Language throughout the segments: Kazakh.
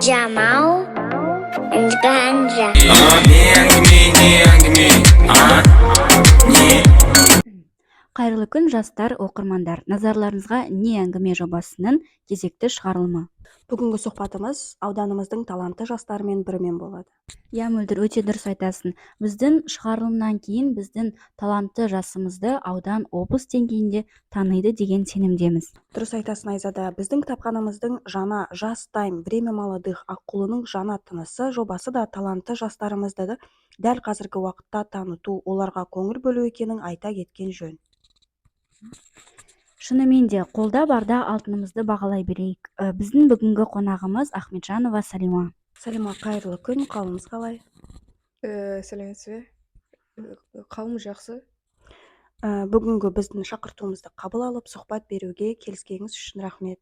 Jamal and Ganja. Қайырлы күн жастар, оқырмандар. Назарларыңызға не әңгіме жобасының кезекті шығарылымы. Бүгінгі сұхбатымыз ауданымыздың талантты жастарымен бірімен болады. Я мөлдір, өте дұрыс айтасың. Біздің шығарылымнан кейін біздің талантты жасымызды аудан, облыс деңгейінде таниды деген сенімдеміз. Дұрыс айтасың, Айзада. Біздің кітапханамыздың жаңа «Жас тайм. Время молодых» аққулының жаңа тынысы жобасы да талантты жастарымызды дәл қазіргі уақытта таныту, оларға көңіл бөлу екенін айта кеткен жөн. Шынымен де, қолда барда алтынымызды бағалай берейік. Біздің бүгінгі қонағымыз Ахметжанова Салима. Салима, қайырлы күн, қалыңыз қалай? Сәлеметсіз бе? Қалым жақсы. Бүгінгі біздің шақыртуымызды қабыл алып, сұхбат беруге келіскеніңіз үшін рахмет.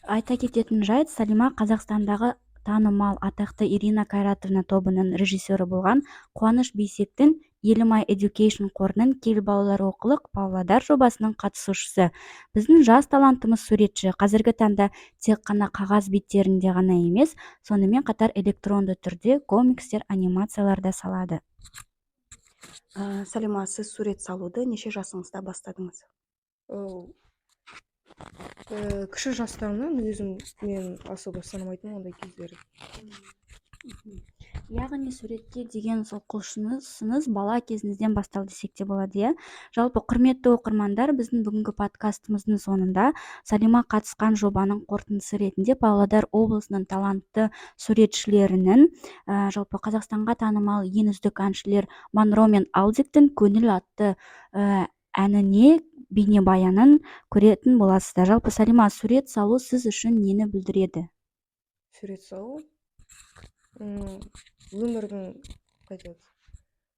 Айта кететін жайт, Салима Қазақстандағы танымал атақты Ирина Кайратовна тобының режиссері болған Қуаныш Бейсектің Елімай Education қорының Кел балалар оқылық Павлодар жобасының қатысушысы. Біздің жас талантымыз суретші. Қазіргі таңда тек қана қағаз беттерінде ғана емес, сонымен қатар электронды түрде комикстер, анимациялар да салады. Салима, сіз сурет салуды неше жасыңызда бастадыңыз? Кіші жастарымнан өзім мен особо санамайтын ондай кездері. Яғни суретке деген сол құлшынысыңыз бала кезіңізден басталды десек те болады, иә? Жалпы құрметті оқырмандар, біздің бүгінгі подкастымыздың соңында Салима қатысқан жобаның қорытындысы ретінде Павлодар облысының талантты суретшілерінің, жалпы Қазақстанға танымал ең үздік әншілер Монро мен Алдиктің Көңіл атты әніне бейнебаянын көретін боласыздар. Жалпы Салима, сурет салу сіз үшін нені білдіреді? Сурет салу өмірдің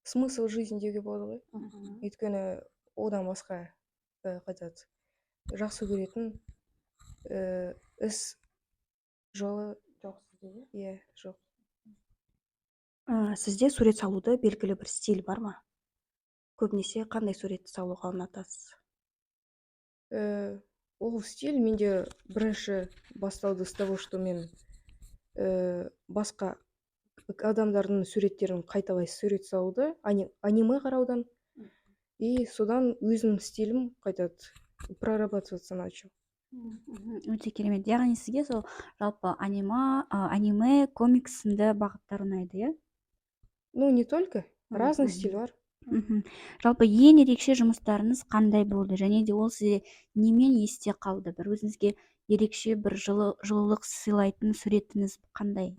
смысл жизни деуге болады ғой. Өйткені одан басқа жақсы көретін іс жолы жоқ сізде? Иә, жоқ. Сізде сурет салуды белгілі бір стиль бар ма? Көбінесе қандай суретті салуға ұнатасыз? Ол стиль менде бірінші басталды с того, что мен басқа адамдардың суреттерін қайталай сурет салуды, аниме қараудан, и содан өзім стилім қайтады прорабатываться начал. Өте керемет. Яғни сізге сол жалпы аниме, комикс сынды бағыттар ұнайды, иә? Ну, не только, разный стиль бар. Жалпы ең ерекше жұмыстарыңыз қандай болды, және де ол сізде немен есте қалды? Бір өзіңізге ерекше бір жылылық сыйлайтын суретіңіз қандай?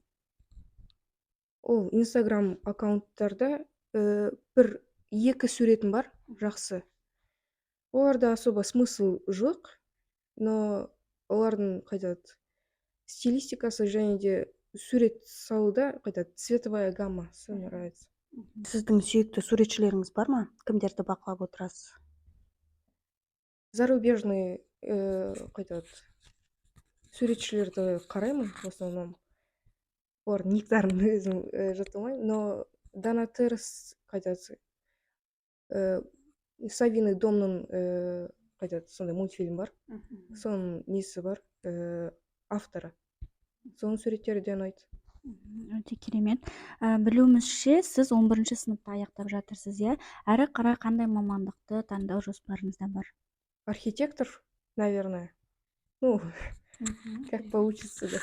Ол Инстаграм аккаунттарда бір екі суретім бар, жақсы. Оларда особо смысл жоқ, но олардың стилистикасы және де сурет салуда цветовая гамма нравится. Сіздің сүйікті суретшілеріңіз бар ма? Кімдерді бақылап отырасыз? Зарубежный суретшілерді қараймын в основном. Олар никтарын өзім жаттамаймын, но Донатерс Савиный домның сондай мультфильм бар. Соның несі бар, авторы. Соның суреттері де ұнайды. Өте керемет. Білуімізше, сіз 11-ші сыныпта аяқтап жатырсыз, иә? Әрі қарай қандай мамандықты таңдау жоспарыңызда бар? Архитектор, наверное. Ну, как получится, да.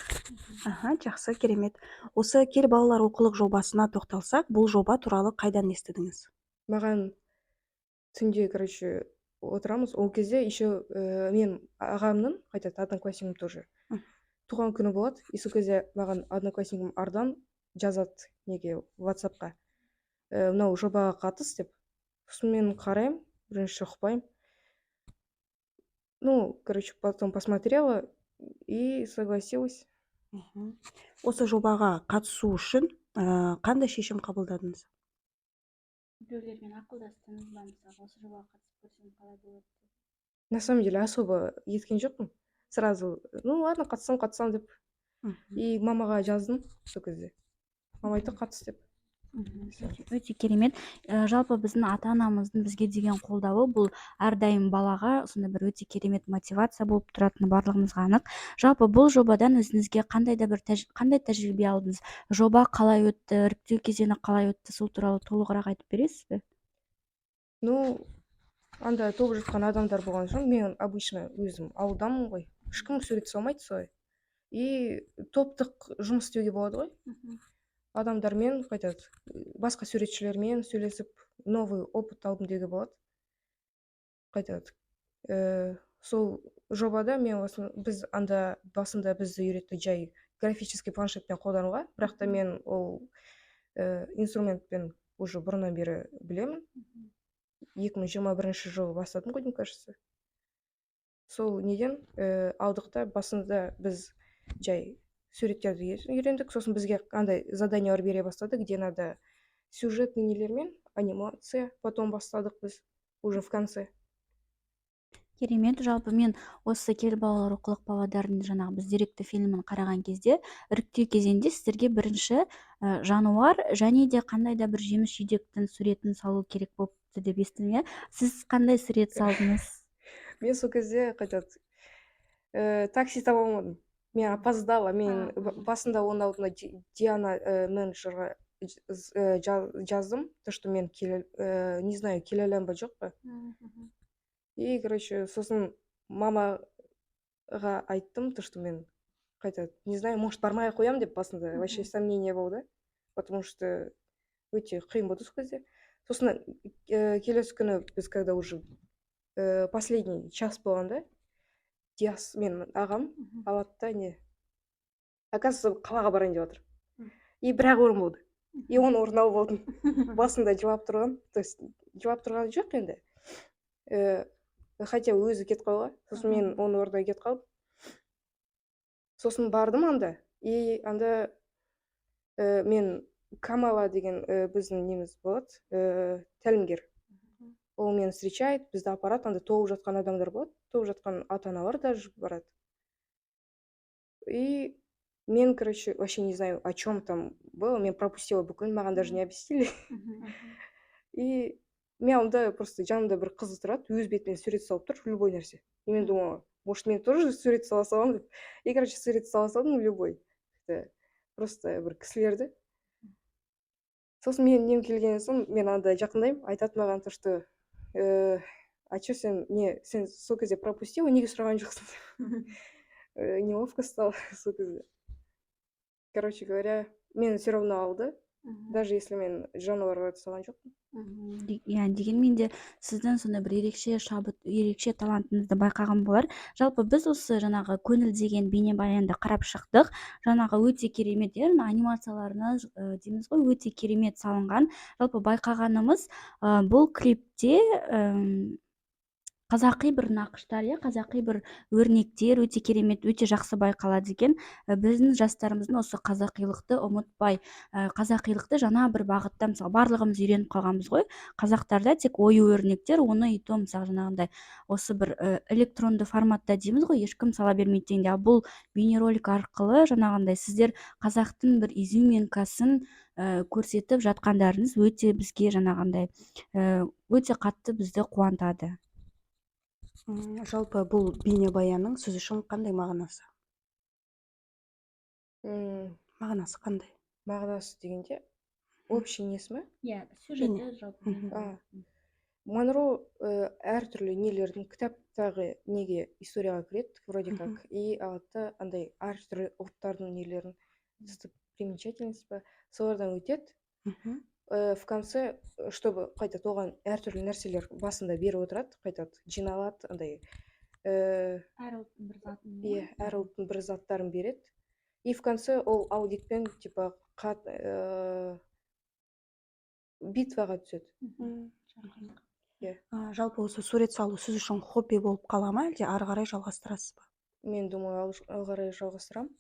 Жақсы, керемет. Осы Кел балалар оқылық жобасына тоқталсақ, бұл жоба туралы қайдан естідіңіз? Маған түнде, отырамыз. Ол кезде еще мен ағамның, одноклассникім тоже. Туған күні болады, и сол кезде маған одноклассникім Ардан жазады неге WhatsApp-қа. Мынау жобаға қатыс деп. Сосын мен қараймын, бірінші ұқпаймын. Ну, потом посмотрела и согласилась. Осы жобаға қатысу үшін қандай шешім қабылдадыңыз? Біреулермен ақылдастыңыз ба, мысалы, осы жобаға қатысып көрсем қалай болады? На самом деле особо еткен жоқпын. Сразу, ну ладно, қатысам деп. И мамаға жаздым сол кезде. Мама айтты, қатыс деп. өте керемет. Жалпы біздің ата анамыздың бізге деген қолдауы бұл әрдайым балаға сондай бір өте керемет мотивация болып тұратыны барлығымызға анық. Жалпы бұл жобадан өзіңізге қандай тәжірибе алдыңыз? Жоба қалай өтті, іріктеу кезеңі қалай өтті, сол туралы толығырақ айтып бересіз бе? Ну, анда топ жатқан адамдар болған соң мен обычно өзім ауылдамын ғой, ешкім сурет салмайды солай. И топтық жұмыс істеуге болады ғой, адамдармен қайтады, басқа суретшілермен сөйлесіп новый опыт алдым деуге болады. Қайтады, сол жобада біз анда басында бізді үйретті жай графический планшетпен қолдануға, бірақ та мен ол инструментпен уже бұрыннан бері білемін. 2021 жылы бастадым ғой, мне кажется. Сол неден алдық та басында біз жай суреттерді үйрендік, сосын бізге андай заданиялар бере бастады, где надо сюжетный нелермен, анимация, потом бастадық біз уже в конце. Керемет. Жалпы мен осы кел балалар оқулық павлодардың жаңағы біз деректі фильмін қараған кезде іріктеу кезеңде сіздерге бірінші жануар және де қандай да бір жеміс жидектің суретін салу керек болыпты деп естідім, иә? Сіз қандай сурет салдыңыз? Мен сол кезде қайтады, такси таба алмадым. Мен опоздала. Мен басында оның алдына Диана менеджерға жаздым, то что мен не знаю, келе аламын ба жоқ па. И, короче, сосын мамаға айттым, то что мен қайтады, не знаю, может бармай қоямын деп басында вообще сомнение болды, потому что өте қиын болды сол кезде. Сосын келесі күні біз когда уже последний час болғанда Диас менің ағам алады да не, оказывается қалаға барайын деп жатыр. И бірақ орын болды. И оның орнын алып алдым. Басында жылап тұрған, то есть жылап тұрған жоқ енді. Хотя өзі кетіп қалға. Сосын мен оның орнына кетіп қалып. Сосын бардым анда. И анда мен Камала деген біздің неміз болады, тәлімгер. Ол мені встречает, бізді апарады, анда толып жатқан адамдар болады, толып жатқан ата-аналар даже барады. И мен, короче, вообще не знаю, о чем там было, мен пропустила бүкіл, маған даже не объяснили. И мен анда просто жанымда бір қыз тұрады, өз бетімен сурет салып тұр, любой нәрсе. И мен думала, может, мен тоже сурет сала саламын деп. И, короче, сурет сала салдым любой. Просто бір кісілерді. Сосын мен нем келген соң, мен анда жақындаймын, айтады маған то, что а че сен сол кезде пропустила, неге сұраған жоқсың? Неловко стало сол кезде. Короче говоря, мен все равно алды, даже если мен жануарларды салған жоқпын. Иә, дегенмен де сіздің сондай бір ерекше талантыңызды байқаған болар. Жалпы біз осы жаңағы көңіл деген бейнебаянды қарап шықтық. Жаңағы өте керемет, анимацияларыңыз дейміз ғой, өте керемет салынған. Жалпы байқағанымыз бұл клипте қазақи бір нақыштар, қазақи бір өрнектер өте керемет, өте жақсы байқалады екен. Біздің жастарымыздың осы қазақилықты ұмытпай, қазақилықты жаңа бір бағытта, мысалы, барлығымыз үйреніп қалғанбыз ғой. Қазақтарда тек ою өрнектер, оны ито мысалы жаңағындай осы бір электронды форматта дейміз ғой, ешкім сала бермейді дегенде. Ал бұл бейнеролик арқылы жаңағындай сіздер қазақтың бір изюминкасын көрсетіп жатқандарыңыз өте бізге жаңағындай өте қатты бізді қуантады. Жалпы бұл бейнебаянның сіз үшін қандай мағынасы? Мағынасы қандай? Мағынасы дегенде общий несі ме? Иә, сюжеті жалпы. Монро әртүрлі нелердің кітаптағы неге историяға кіреді, вроде как, и алады андай әртүрлі ұлттардың нелерін, достопримечательность па, солардан өтеді. В конце, чтобы қайтады оған әртүрлі нәрселер басында беріп отырады, қайтады жиналады, андай әр ұлттың бір заттарын береді. И в конце ол аудитпен типа битваға түседі. Жалпы осы сурет салу сіз үшін хобби болып қала ма, әлде ары қарай жалғастырасыз ба? Мен думаю, ары қарай жалғастырамын.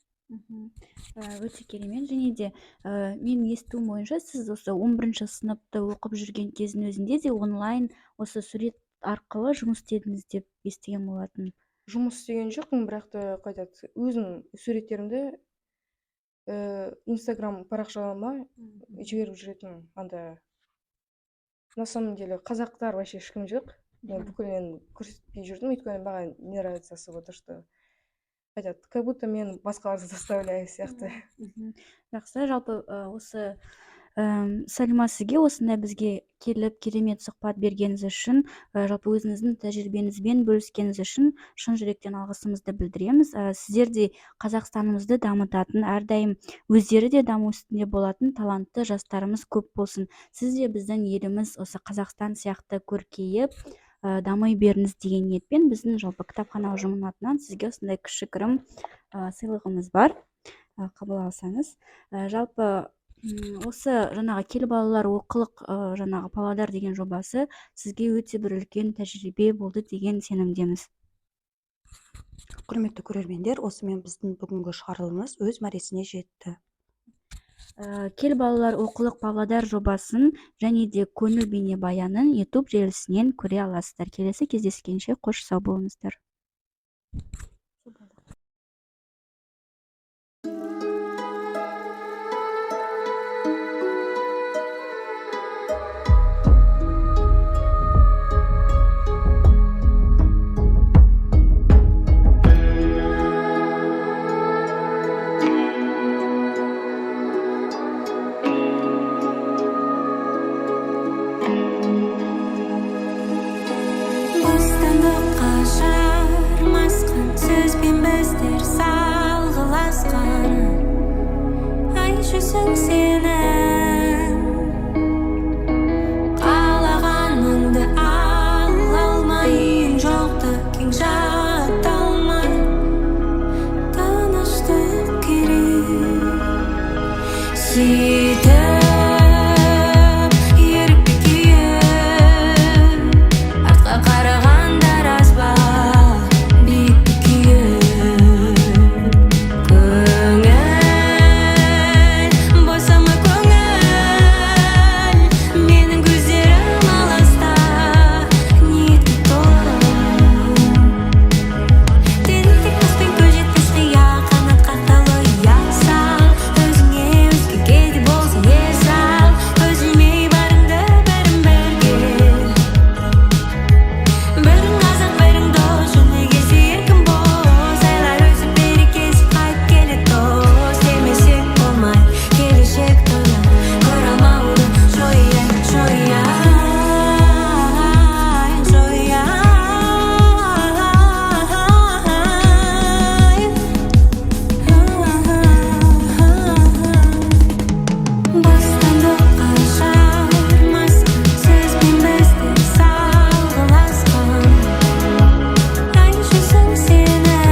Өте керемет. Және де мен естуім бойынша сіз осы 11 сыныпты оқып жүрген кездің өзінде де онлайн осы сурет арқылы жұмыс істедіңіз деп естіген болатын. Жұмыс істеген жоқпын, бірақ та қайтады өзім суреттерімді Инстаграм парақшалама жіберіп жүретін анда. На самом деле қазақтар вообще ешкім жоқ. Мен бүкіл мен көрсетпей жүрдім, өйткені маған не нравится особо то, что хотят, как будто мен басқаларды заставляю сияқты. Жақсы, жалпы осы Салима, сізге осындай бізге келіп керемет сұхбат бергеніңіз үшін, жалпы өзіңіздің тәжірибеңізбен бөліскеніңіз үшін шын жүректен алғысымызды білдіреміз. Сіздер де Қазақстанымызды дамытатын, әрдайым өздері де даму үстінде болатын талантты жастарымыз көп болсын. Сіз де біздің еліміз осы Қазақстан сияқты көркейіп дамый беріңіз деген ниетпен біздің жалпы кітапхана ұжымының атынан сізге осындай кішігірім сыйлығымыз бар. Қабыл алсаңыз. Жалпы осы жаңағы кел балалар оқылық жаңағы Павлодар деген жобасы сізге өте бір үлкен тәжірибе болды деген сенімдеміз. Құрметті көрермендер, осымен біздің бүгінгі шығарылымымыз өз мәресіне жетті. Кел балалар оқылық Павлодар жобасын және де көңіл бейнебаянын YouTube желісінен көре аласыздар. Келесі кездескенше қош сау болыңыздар. Бостандыққа жармасқан сөзбен біздер салғыласқан, ай жүзің сенің қалағаныңды ала алмайын, жоқты кең жата алмай тыныштық керек. Сөйтіп ерікпе күйіп, артқа қарағандар аз ба, биікпе күйіп, көңіл босама көңіл, менің көздерім алыста, ниетке толы. Тентек таспен көз жетпес қия, қанат қақталы ұясал, өзіңе өзгеге де болса ес ал, үзілмей барыңды бәрін бірге. Бірің қазақ, бірің дос, жыны келсе еркін бос, айлар өсіп берекесі қайтып келеді дос. Демесек болмай келешек тойлар, көремауды жояйын, жояйын, жояйын. Бостандыққа жармасқан сөзбен біздер салғыласқан, ай жүзің сенің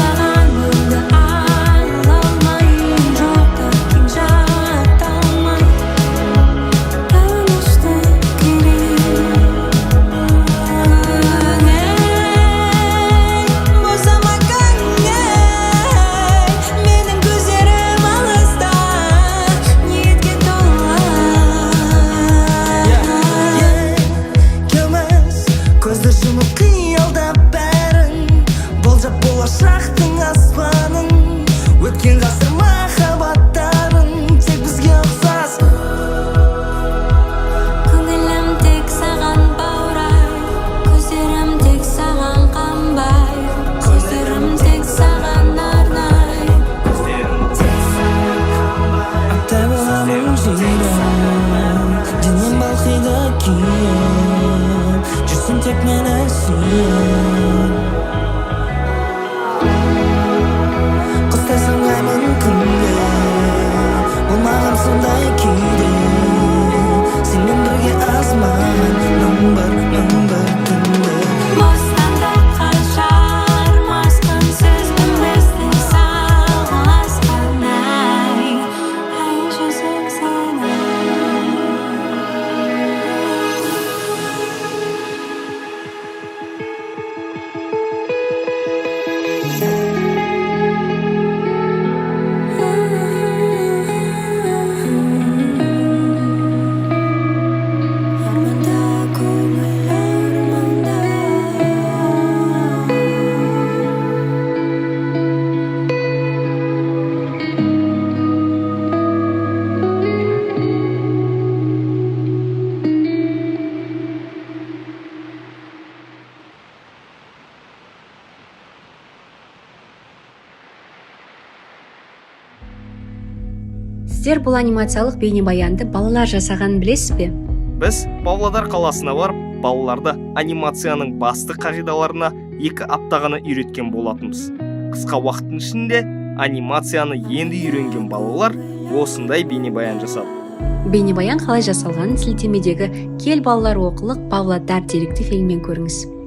қалағаныңды ала алмайын, жоқты кең жата алмай тыныштық керек. Көңіл босама көңіл, менің көздерім алыста, ниетке толы. Келмес көзді жұмып қиялдап бәрін, болжап болашақтың аспанын, өткен ғасыр махаббаттарын тек бізге ұқсас. Көңілім тек саған баурай, көздерім тек саған қанбай, көздерім тек саған арнай. Аттай боламын жиірім, денем балқиды күйіп, жүрсің тек мені сүйіп. Құстай самғаймын күнде, болмағам сондай күйде, сенмен бірге азмаған мың бір түнде. Бостандыққа жармасқан сөзбен біздер салғыласқан, ай жүзің сенің. Сіздер бұл анимациялық бейнебаянды балалар жасағанын білесіз бе? Біз Павлодар қаласына барып, балаларды анимацияның басты қағидаларына 2 апта ғана үйреткен болатынбыз. Қысқа уақыттың ішінде анимацияны енді үйренген балалар осындай бейнебаян жасады. Бейнебаян қалай жасалғанын сілтемедегі «Кел балалар оқылық Павлодар» деректі фильммен көріңіз.